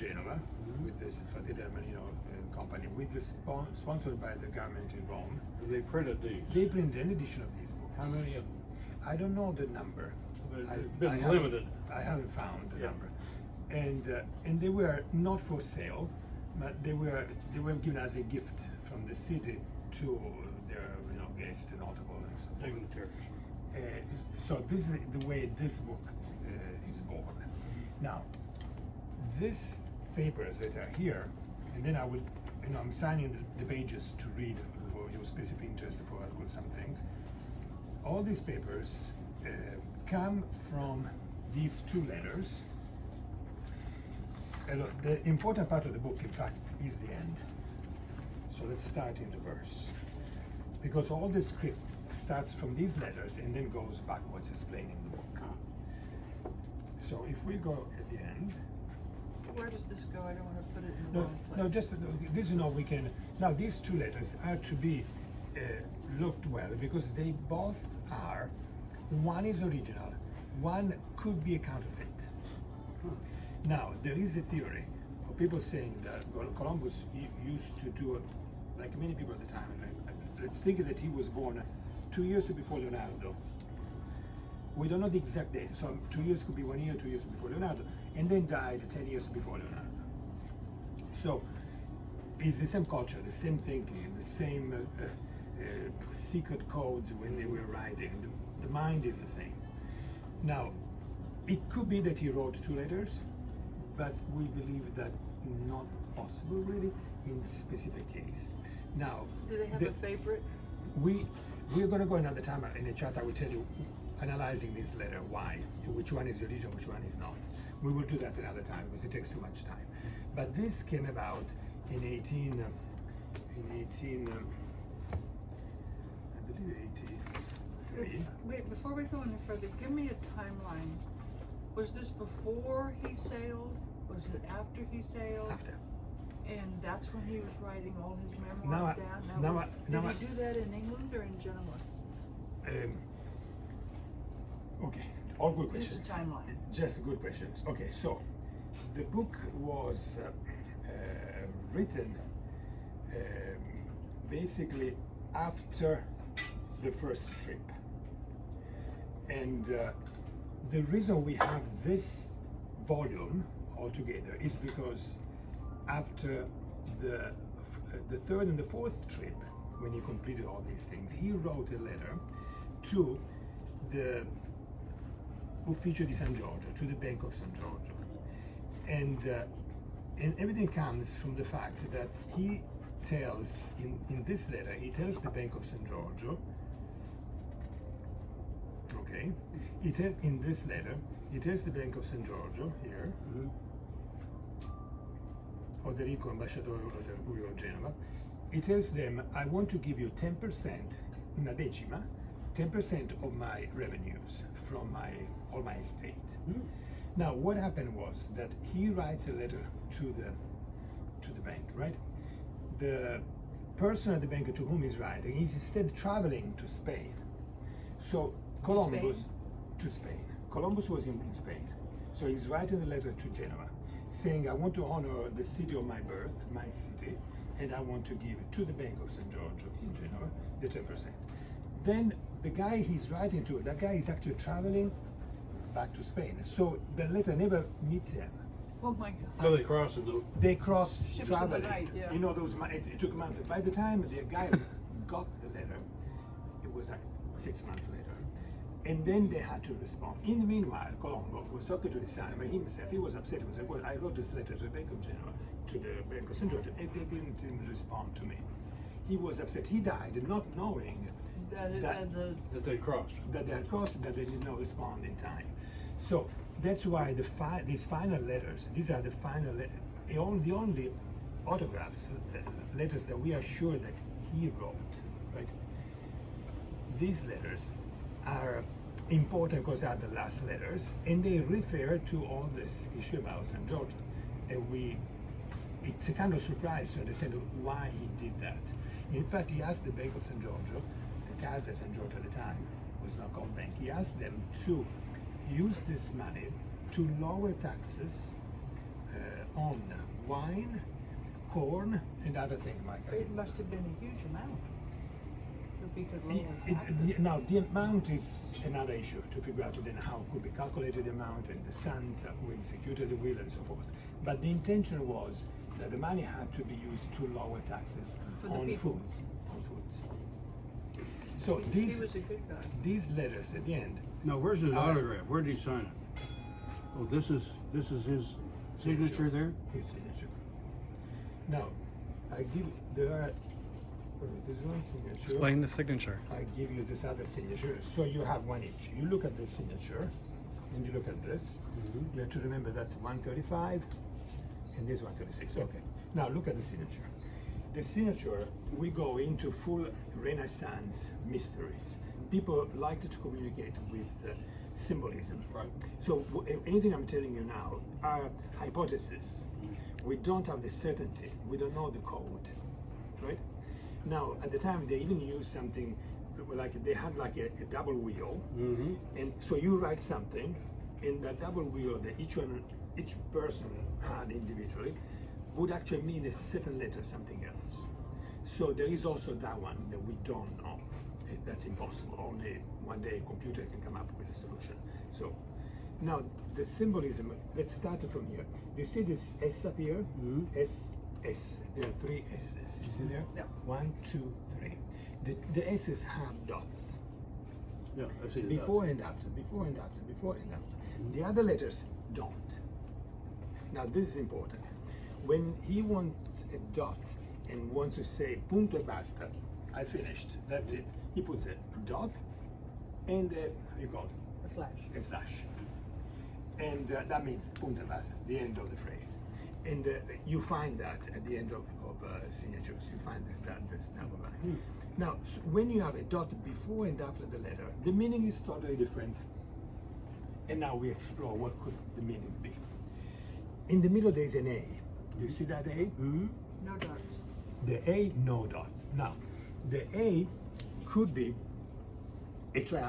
Genova, with this Fratelli Armanino company, with the sponsored by the government in Rome. They printed these. They printed an edition of these books. How many of them? I don't know the number. They've been haven't- limited. I haven't found the Yeah. number. And they were not for sale, but they were given as a gift from the city to their guests, notable and so forth. Dignitaries. So this is the way this book is born. Now, these papers that are here, and then I will, I'm signing the pages to read for your specific interest for some things. All these papers come from these two letters. The important part of the book, in fact, is the end. So let's start in the verse. Because all the script starts from these letters and then goes backwards, explaining the book. So if we go at the end. Where does this go? I don't want to put it in the No, wrong place. no, just this. We can. Now these two letters are to be looked well because they both are. One is original. One could be a counterfeit. Now there is a theory of people saying that Columbus used to do it, like many people at the time. Let's think that he was born 2 years before Leonardo. We don't know the exact date, so 2 years could be 1 year, 2 years before Leonardo, and then died 10 years before Leonardo. So it's the same culture, the same thinking, the same secret codes when they were writing. The mind is the same. Now, it could be that he wrote two letters, but we believe that not possible really in this specific case. Now, Do they have a favorite? we're going to go another time in the chat. I will tell you, analyzing this letter, why, which one is the original, which one is not. We will do that another time because it takes too much time. But this came about in 18, I believe 83. Wait, before we go any further, give me a timeline. Was this before he sailed? Was it after he sailed? After. And that's when he was writing all his Now memoirs I- down? now Did he do that in England or in Genoa? Okay, all good This is questions. timeline. Just good questions. Okay, so the book was written basically after the first trip, and the reason we have this volume altogether is because after the third and the fourth trip, when he completed all these things, he wrote a letter to the Ufficio di San Giorgio, to the Bank of San Giorgio, and everything comes from the fact that he tells in this letter, he tells the Bank of San Giorgio. Okay, in this letter, he tells the Bank of San Giorgio here. Oderico, ambassador of the Republic of Genova, he tells them, I want to give you 10%, una decima, 10% of my revenues from all my estate. Now, what happened was that he writes a letter to the bank, right? The person at the bank to whom he's writing is instead traveling to Spain. So Columbus to Spain. Columbus was in Spain, so he's writing a letter to Genoa, saying, I want to honor the city of my birth, my city, and I want to give it to the Bank of San Giorgio in Genoa, the 10%. Then the guy he's writing to, that guy is actually traveling back to Spain. So the letter never meets him. Oh my God. So they crossed the. They cross Ships in the traveling. night, yeah. You know, it took months. By the time the guy got the letter, it was like 6 months later. And then they had to respond. In the meanwhile, Colombo was talking to his son, but himself, he was upset. He was like, well, I wrote this letter to the Bank of Genoa, to the Bank of San Giorgio, and they didn't even respond to me. He was upset. He died not knowing That they crossed. that they had crossed, that they did not respond in time. So that's why these final letters, these are the final letters, the only autographs, letters that we are sure that he wrote, right? These letters are important because they are the last letters, and they refer to all this issue about San Giorgio. And it's a kind of surprise to understand why he did that. In fact, he asked the Bank of San Giorgio, the Casa San Giorgio at the time, was not called bank, he asked them to use this money to lower taxes on wine, corn, and other things, Michael. It must have been a huge amount. If he could lower it. Now, the amount is another issue to figure out then how could be calculated the amount and the sons who executed the will and so forth. But the intention was that the money had to be used to lower taxes For the on people. foods. On foods. So He these was a good guy. these letters at the end. Now, where's his autograph? Where did he sign it? Oh, this is his signature there? His signature. Now, I give there are. This is one signature. Explain the signature. I give you this other signature, so you have one each. You look at this signature, and you look at this. You have to remember that's 135, and this 136. Okay. Now look at the signature. The signature, we go into full Renaissance mysteries. People liked to communicate with symbolism. Right. So anything I'm telling you now are hypotheses. We don't have the certainty. We don't know the code, right? Now, at the time, they even used something like they had like a double wheel, and so you write something, and that double wheel that each person had individually would actually mean a certain letter, something else. So there is also that one that we don't know. That's impossible. Only one day a computer can come up with a solution. So now the symbolism. Let's start from here. Do you see this S up here? S. There are three S's. You see there? Yeah. 1, 2, 3. The S's have dots. Yeah, I see the Before dots. and after, before and after, before and after. The other letters don't. Now this is important. When he wants a dot and wants to say punto e basta, I finished, that's it. He puts a dot and a, how you call it? A flash. A slash. And that means punto e basta, the end of the phrase. And you find that at the end of signatures, you find this double line. Now, so when you have a dot before and after the letter, the meaning is totally different. And now we explore what could the meaning be. In the middle, there's an A. Do you see that A? No dots. The A, no dots. Now, the A could be a triangle.